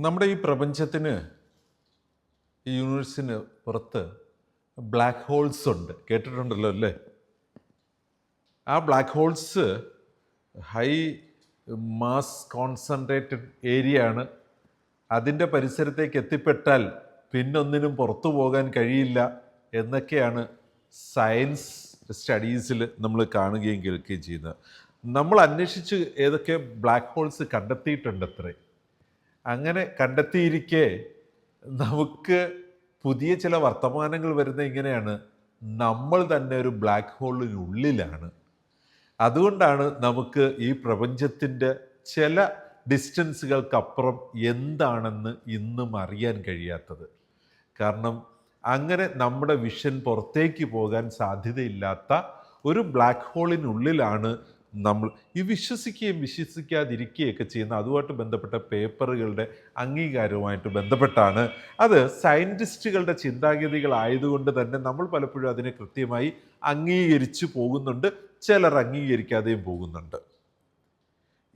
നമ്മുടെ ഈ പ്രപഞ്ചത്തിന് ഈ യൂണിവേഴ്സിന് പുറത്ത് ബ്ലാക്ക് ഹോൾസ് ഉണ്ട്, കേട്ടിട്ടുണ്ടല്ലോ അല്ലേ? ആ black holes high mass concentrated area ആണ്. അതിൻ്റെ പരിസരത്തേക്ക് എത്തിപ്പെട്ടാൽ പിന്നൊന്നിനും പുറത്തു പോകാൻ കഴിയില്ല എന്നൊക്കെയാണ് സയൻസ് സ്റ്റഡീസിൽ നമ്മൾ കാണുകയും കേൾക്കുകയും ചെയ്യുന്നത്. നമ്മൾ അന്വേഷിച്ച് ഏതൊക്കെ ബ്ലാക്ക് ഹോൾസ് കണ്ടെത്തിയിട്ടുണ്ടത്രേ. അങ്ങനെ കണ്ടെത്തിയിരിക്കെ നമുക്ക് പുതിയ ചില വർത്തമാനങ്ങൾ വരുന്നത് ഇങ്ങനെയാണ്: നമ്മൾ തന്നെ ഒരു ബ്ലാക്ക് ഹോളിനുള്ളിലാണ്. അതുകൊണ്ടാണ് നമുക്ക് ഈ പ്രപഞ്ചത്തിൻ്റെ ചില ഡിസ്റ്റൻസുകൾക്കപ്പുറം എന്താണെന്ന് ഇന്നും അറിയാൻ കഴിയാത്തത്. കാരണം അങ്ങനെ നമ്മുടെ വിഷൻ പുറത്തേക്ക് പോകാൻ സാധ്യതയില്ലാത്ത ഒരു ബ്ലാക്ക് ഹോളിനുള്ളിലാണ് നമ്മൾ ഈ വിശ്വസിക്കുകയും വിശ്വസിക്കാതിരിക്കുകയൊക്കെ ചെയ്യുന്ന അതുമായിട്ട് ബന്ധപ്പെട്ട പേപ്പറുകളുടെ അംഗീകാരവുമായിട്ട് ബന്ധപ്പെട്ടാണ്. അത് സയൻറ്റിസ്റ്റുകളുടെ ചിന്താഗതികളായതുകൊണ്ട് തന്നെ നമ്മൾ പലപ്പോഴും അതിനെ കൃത്യമായി അംഗീകരിച്ചു പോകുന്നുണ്ട്, ചിലർ അംഗീകരിക്കാതെയും പോകുന്നുണ്ട്.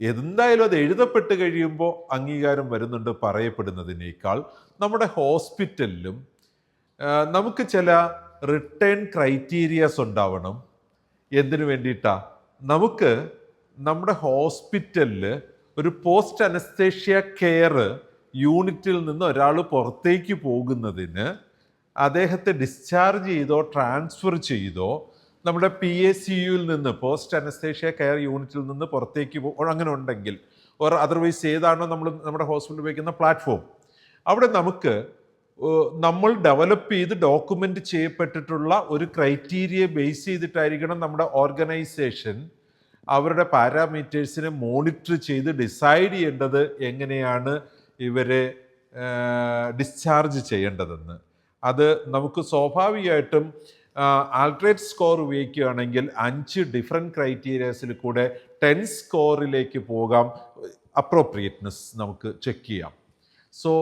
എന്തായാലും അത് എഴുതപ്പെട്ട് കഴിയുമ്പോൾ അംഗീകാരം വരുന്നുണ്ട് പറയപ്പെടുന്നതിനേക്കാൾ. നമ്മുടെ ഹോസ്പിറ്റലിലും നമുക്ക് ചില റിട്ടേൺ ക്രൈറ്റീരിയാസ് ഉണ്ടാവണം. എന്തിനു വേണ്ടിയിട്ടാ? നമുക്ക് നമ്മുടെ ഹോസ്പിറ്റലിൽ ഒരു പോസ്റ്റ് അനസ്തേഷ്യ കെയർ യൂണിറ്റിൽ നിന്ന് ഒരാൾ പുറത്തേക്ക് പോകുന്നതിന് അദ്ദേഹത്തെ ഡിസ്ചാർജ് ചെയ്തോ ട്രാൻസ്ഫർ ചെയ്തോ നമ്മുടെ PACU നിന്ന് പോസ്റ്റ് അനസ്തേഷ്യ കെയർ യൂണിറ്റിൽ നിന്ന് പുറത്തേക്ക് അങ്ങനെ ഉണ്ടെങ്കിൽ, അതർവൈസ് ഏതാണോ നമ്മുടെ ഹോസ്പിറ്റലിൽ ഉപയോഗിക്കുന്ന പ്ലാറ്റ്ഫോം, അവിടെ നമുക്ക് നമ്മൾ ഡെവലപ്പ് ചെയ്ത് ഡോക്യുമെൻ്റ് ചെയ്യപ്പെട്ടിട്ടുള്ള ഒരു ക്രൈറ്റീരിയ ബേസ് ചെയ്തിട്ടായിരിക്കണം നമ്മുടെ ഓർഗനൈസേഷൻ അവരുടെ പാരാമീറ്റേഴ്സിനെ മോണിറ്റർ ചെയ്ത് ഡിസൈഡ് ചെയ്യേണ്ടത് എങ്ങനെയാണ് ഇവരെ ഡിസ്ചാർജ് ചെയ്യേണ്ടതെന്ന്. അത് നമുക്ക് സ്വാഭാവികമായിട്ടും ആൾട്രേറ്റ് സ്കോർ ഉപയോഗിക്കുകയാണെങ്കിൽ 5 ഡിഫറെൻറ്റ് ക്രൈറ്റീരിയാസിൽ കൂടെ 10 സ്കോറിലേക്ക് പോകാം. അപ്രോപ്രിയേറ്റ്നെസ് നമുക്ക് ചെക്ക് ചെയ്യാം. സോ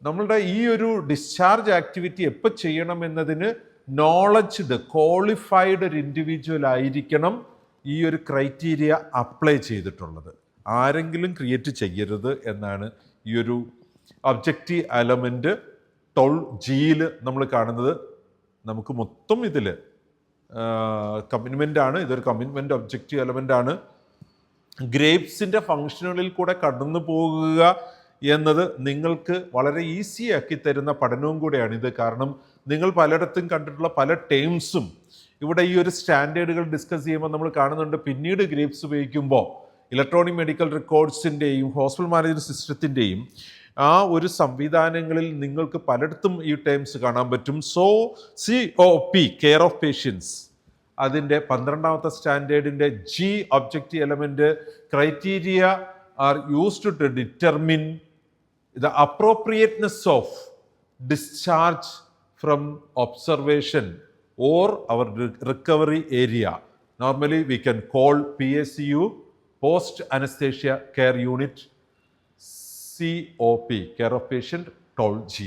നമ്മളുടെ ഈ ഒരു ഡിസ്ചാർജ് ആക്ടിവിറ്റി എപ്പോൾ ചെയ്യണം എന്നതിന് നോളജ്ഡ് ക്വാളിഫൈഡ് ഒരു ഇൻഡിവിജ്വൽ ആയിരിക്കണം ഈ ഒരു ക്രൈറ്റീരിയ അപ്ലൈ ചെയ്തിട്ടുള്ളത്. ആരെങ്കിലും ക്രിയേറ്റ് ചെയ്യരുത് എന്നാണ് ഈ ഒരു ഒബ്ജക്റ്റീവ് എലമെൻറ്റ് 12Gയിൽ നമ്മൾ കാണുന്നത്. നമുക്ക് മൊത്തം ഇതിൽ കമ്മിറ്റ്മെൻ്റ് ആണ്. ഇതൊരു കമ്മിറ്റ്മെൻ്റ് ഒബ്ജക്റ്റീവ് എലമെൻ്റ് ആണ്. ഗ്രേപ്സിൻ്റെ ഫങ്ഷനുകളിൽ കൂടെ കടന്നു പോകുക എന്നത് നിങ്ങൾക്ക് വളരെ ഈസി ആക്കി തരുന്ന പഠനവും കൂടെയാണിത്. കാരണം നിങ്ങൾ പലയിടത്തും കണ്ടിട്ടുള്ള പല ടേംസും ഇവിടെ ഈ ഒരു സ്റ്റാൻഡേർഡുകൾ ഡിസ്കസ് ചെയ്യുമ്പോൾ നമ്മൾ കാണുന്നുണ്ട്. പിന്നീട് ഗ്രേപ്സ് ഉപയോഗിക്കുമ്പോൾ ഇലക്ട്രോണിക് മെഡിക്കൽ റെക്കോർഡ്സിൻ്റെയും ഹോസ്പിറ്റൽ മാനേജ്മെൻറ്റ് സിസ്റ്റത്തിൻ്റെയും ആ ഒരു സംവിധാനങ്ങളിൽ നിങ്ങൾക്ക് പലയിടത്തും ഈ ടേംസ് കാണാൻ പറ്റും. COP കെയർ ഓഫ് പേഷ്യൻസ്, അതിൻ്റെ 12ാമത്തെ സ്റ്റാൻഡേർഡിൻ്റെ G objective element criteria are used to determine the appropriateness of discharge from observation or our recovery area. Normally we can call PACU post anesthesia care unit COP, care of patient 12G.